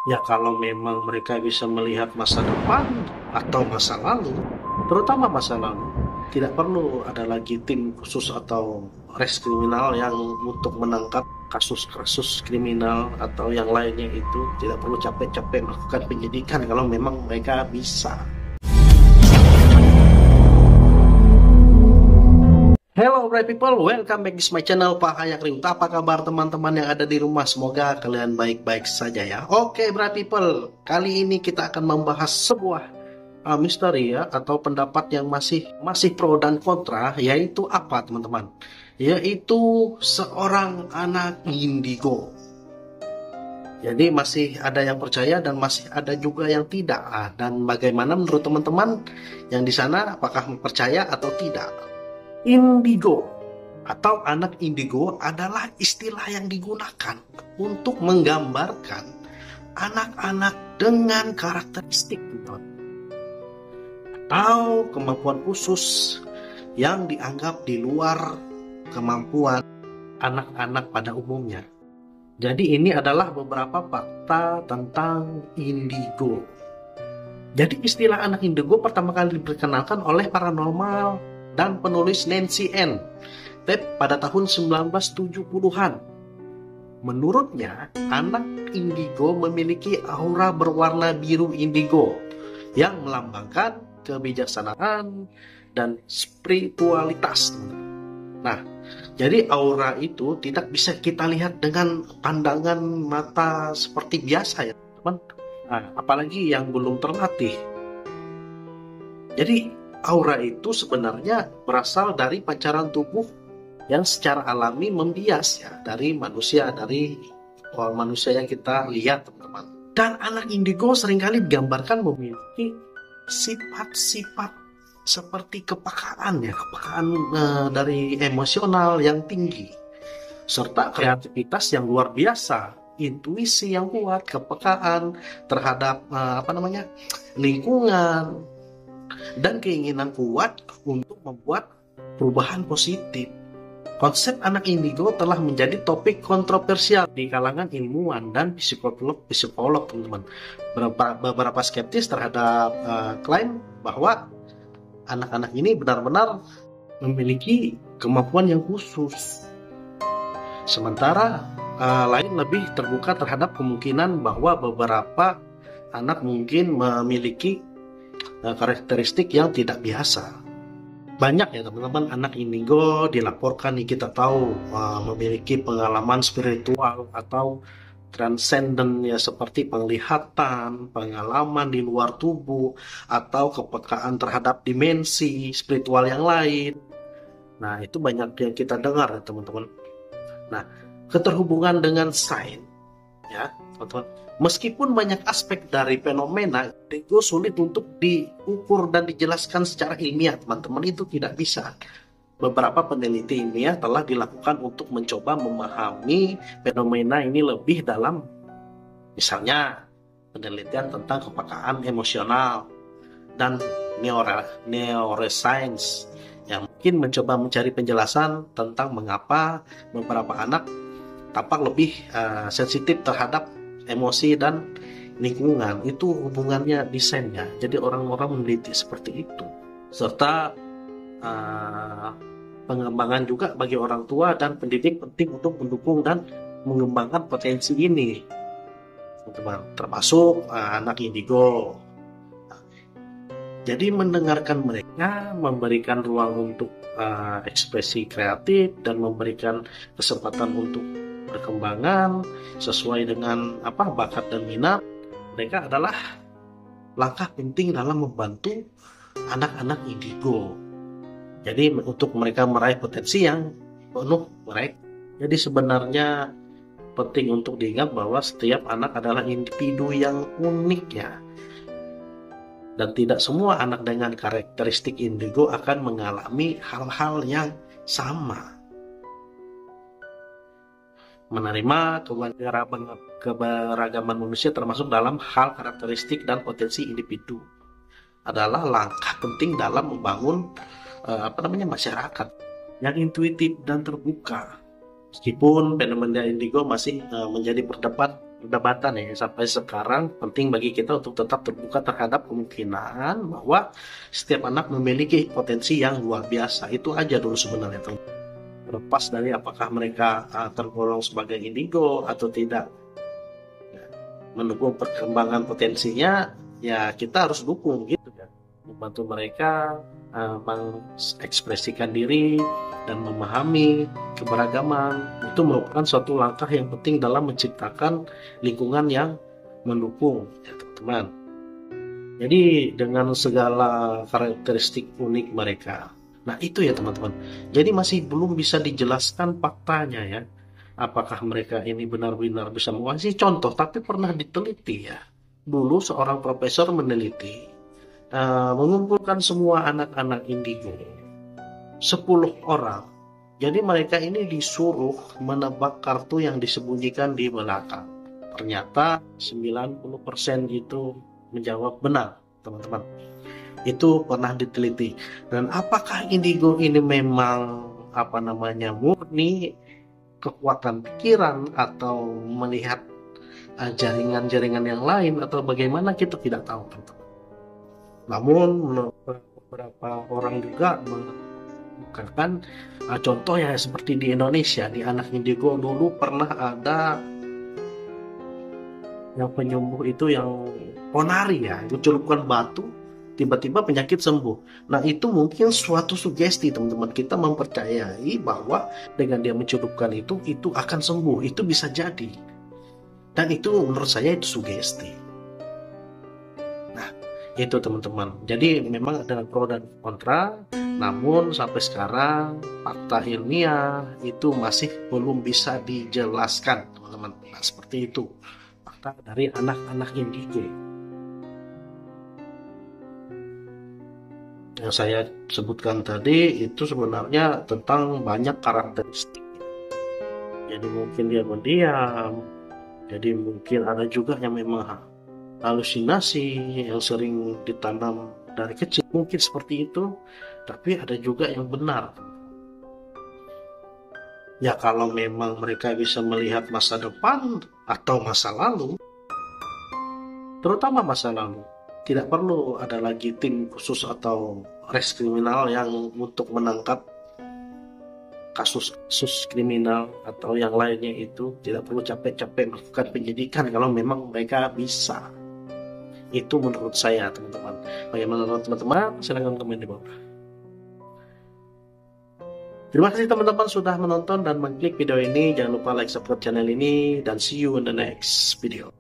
Ya kalau memang mereka bisa melihat masa depan atau masa lalu, terutama masa lalu, tidak perlu ada lagi tim khusus atau res kriminal yang untuk menangkap kasus-kasus kriminal atau yang lainnya itu tidak perlu capek-capek melakukan penyidikan kalau memang mereka bisa. Hello bright people, welcome back to my channel Pak Hayak Riuta. Apa kabar teman-teman yang ada di rumah? Semoga kalian baik-baik saja ya. Oke bright people, kali ini kita akan membahas sebuah misteri ya, atau pendapat yang masih pro dan kontra, yaitu apa teman-teman? Yaitu seorang anak indigo. Jadi masih ada yang percaya dan masih ada juga yang tidak. Dan bagaimana menurut teman-teman yang di sana, apakah percaya atau tidak? Indigo atau anak indigo adalah istilah yang digunakan untuk menggambarkan anak-anak dengan karakteristik atau kemampuan khusus yang dianggap di luar kemampuan anak-anak pada umumnya. Jadi ini adalah beberapa fakta tentang indigo. Jadi istilah anak indigo pertama kali diperkenalkan oleh paranormal dan penulis Nancy Ann pada tahun 1970-an. Menurutnya, anak indigo memiliki aura berwarna biru indigo yang melambangkan kebijaksanaan dan spiritualitas. Nah, jadi aura itu tidak bisa kita lihat dengan pandangan mata seperti biasa ya, teman. Nah, apalagi yang belum terlatih. Jadi aura itu sebenarnya berasal dari pancaran tubuh yang secara alami membias ya dari manusia yang kita lihat teman-teman. Dan anak indigo seringkali digambarkan memiliki sifat-sifat seperti kepekaan dari emosional yang tinggi, serta kreativitas yang luar biasa, intuisi yang kuat, kepekaan terhadap lingkungan, dan keinginan kuat untuk membuat perubahan positif. Konsep anak indigo telah menjadi topik kontroversial di kalangan ilmuwan dan psikolog teman-teman. Beberapa skeptis terhadap klaim bahwa anak-anak ini benar-benar memiliki kemampuan yang khusus. Sementara lain lebih terbuka terhadap kemungkinan bahwa beberapa anak mungkin memiliki karakteristik yang tidak biasa. Banyak ya teman-teman anak indigo dilaporkan kita tahu memiliki pengalaman spiritual atau transenden ya, seperti penglihatan, pengalaman di luar tubuh, atau kepekaan terhadap dimensi spiritual yang lain. Nah, itu banyak yang kita dengar ya teman-teman. Nah, keterhubungan dengan sains ya teman-teman. Meskipun banyak aspek dari fenomena indigo sulit untuk diukur dan dijelaskan secara ilmiah, teman-teman, itu tidak bisa. Beberapa peneliti ilmiah telah dilakukan untuk mencoba memahami fenomena ini lebih dalam. Misalnya, penelitian tentang kepekaan emosional dan neuroscience yang mungkin mencoba mencari penjelasan tentang mengapa beberapa anak tampak lebih sensitif terhadap emosi dan lingkungan. Itu hubungannya desainnya. Jadi orang-orang meneliti seperti itu. Serta pengembangan juga bagi orang tua dan pendidik penting untuk mendukung dan mengembangkan potensi ini, teman-teman, termasuk anak indigo. Jadi mendengarkan mereka, memberikan ruang untuk ekspresi kreatif dan memberikan kesempatan untuk perkembangan sesuai dengan bakat dan minat mereka adalah langkah penting dalam membantu anak-anak indigo. Jadi untuk mereka meraih potensi yang penuh mereka. Jadi sebenarnya penting untuk diingat bahwa setiap anak adalah individu yang unik ya. Dan tidak semua anak dengan karakteristik indigo akan mengalami hal-hal yang sama. Menerima keberagaman manusia termasuk dalam hal karakteristik dan potensi individu adalah langkah penting dalam membangun masyarakat yang intuitif dan terbuka. Meskipun fenomena indigo masih menjadi perdebatan ya sampai sekarang. Penting bagi kita untuk tetap terbuka terhadap kemungkinan bahwa setiap anak memiliki potensi yang luar biasa. Itu aja dulu sebenarnya, teman. Lepas dari apakah mereka tergolong sebagai indigo atau tidak, mendukung perkembangan potensinya, ya kita harus dukung gitu ya, membantu mereka mengekspresikan diri dan memahami keberagaman. Itu merupakan suatu langkah yang penting dalam menciptakan lingkungan yang mendukung ya teman-teman. Jadi dengan segala karakteristik unik mereka, nah itu ya teman-teman, jadi masih belum bisa dijelaskan faktanya ya, apakah mereka ini benar-benar bisa menguasai. Contoh, tapi pernah diteliti ya, dulu seorang profesor meneliti, mengumpulkan semua anak-anak indigo 10 orang. Jadi mereka ini disuruh menebak kartu yang disembunyikan di belakang. Ternyata 90% itu menjawab benar, teman-teman. Itu pernah diteliti. Dan apakah indigo ini memang murni kekuatan pikiran atau melihat jaringan-jaringan yang lain atau bagaimana, kita tidak tahu, teman-teman. Namun beberapa orang juga mengungkapkan contoh ya, seperti di Indonesia, di anak indigo dulu pernah ada yang penyembuh itu, yang ponari ya, itu celupkan batu, tiba-tiba penyakit sembuh. Nah itu mungkin suatu sugesti, teman-teman. Kita mempercayai bahwa dengan dia mencelupkan itu akan sembuh. Itu bisa jadi. Dan itu menurut saya itu sugesti. Nah itu teman-teman. Jadi memang ada pro dan kontra. Namun sampai sekarang fakta ilmiah itu masih belum bisa dijelaskan, teman-teman. Nah seperti itu fakta dari anak-anak indigo. Yang saya sebutkan tadi itu sebenarnya tentang banyak karakteristik. Jadi mungkin dia mendiam, jadi mungkin ada juga yang memang halusinasi yang sering ditanam dari kecil, mungkin seperti itu. Tapi ada juga yang benar. Ya kalau memang mereka bisa melihat masa depan atau masa lalu, terutama masa lalu, tidak perlu ada lagi tim khusus atau res kriminal yang untuk menangkap kasus kriminal atau yang lainnya. Itu tidak perlu capek-capek melakukan penyidikan kalau memang mereka bisa. Itu menurut saya, teman-teman. Bagaimana menurut teman-teman? Silahkan komen di bawah. Terima kasih teman-teman sudah menonton dan mengklik video ini. Jangan lupa like, subscribe channel ini, dan see you in the next video.